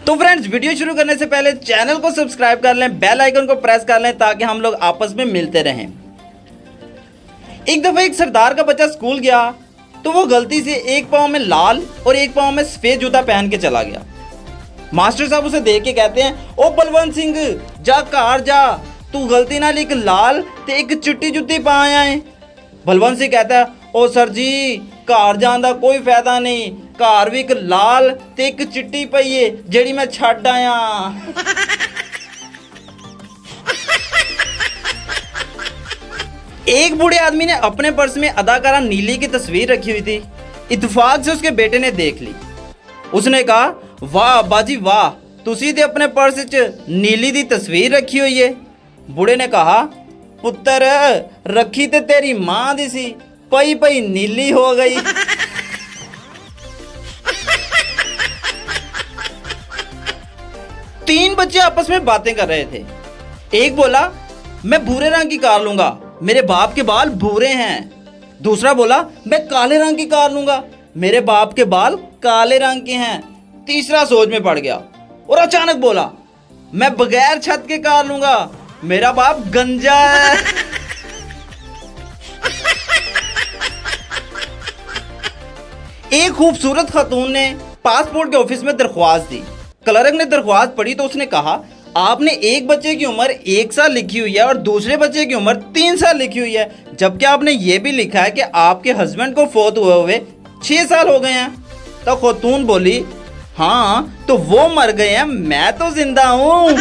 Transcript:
तो friends, video शुरू करने से पहले चैनल को सब्सक्राइब कर लें, बेल आइकन को प्रेस कर लें ताकि हम लोग आपस में मिलते रहें। एक दफा एक सरदार का बच्चा स्कूल गया तो वो गलती से एक पाँव में लाल और एक पाँव में सफेद जूता पहन के चला गया। मास्टर साहब उसे देख के कहते हैं, ओ बलवंत सिंह, जा कार जा, तू गलती ना एक लाल ते एक चिट्टी जुत्ती पा आया है। बलवंत सिंह कहता है, ओ सर जी, कार जान दा कोई फायदा नहीं, कार भी एक लाल ते एक चिट्टी पई है जेड़ी मैं छड्ड आया। एक बूढ़े आदमी ने अपने पर्स में अदाकारा नीली की तस्वीर रखी हुई थी। इत्तेफाक से उसके बेटे ने देख ली। उसने कहा, वाह बाजी वाह, तुसी ते अपने पर्स च नीली दी तस्वीर रखी हुई है। बूढ़े ने कहा, पुत्र रखी ते तेरी मां दी सी, पई पई नीली हो गई। तीन बच्चे आपस में बातें कर रहे थे। एक बोला, मैं भूरे रंग की कार लूंगा, मेरे बाप के बाल भूरे हैं। दूसरा बोला, मैं काले रंग की कार लूंगा, मेरे बाप के बाल काले रंग के हैं। तीसरा सोच में पड़ गया और अचानक बोला, मैं बगैर छत के कार लूंगा, मेरा बाप गंजा है। एक खूबसूरत खातून ने पासपोर्ट के ऑफिस में दरख्वास्त दी। क्लर्क ने दरख्वास्त पढ़ी तो उसने कहा, आपने एक बच्चे की उम्र 1 साल लिखी हुई है और दूसरे बच्चे की उम्र 3 साल लिखी हुई है, जबकि आपने ये भी लिखा है कि आपके हस्बैंड को फौत हुए 6 साल हो गए हैं। तो खातून बोली, हाँ तो वो मर गए हैं, मैं तो जिंदा हूं।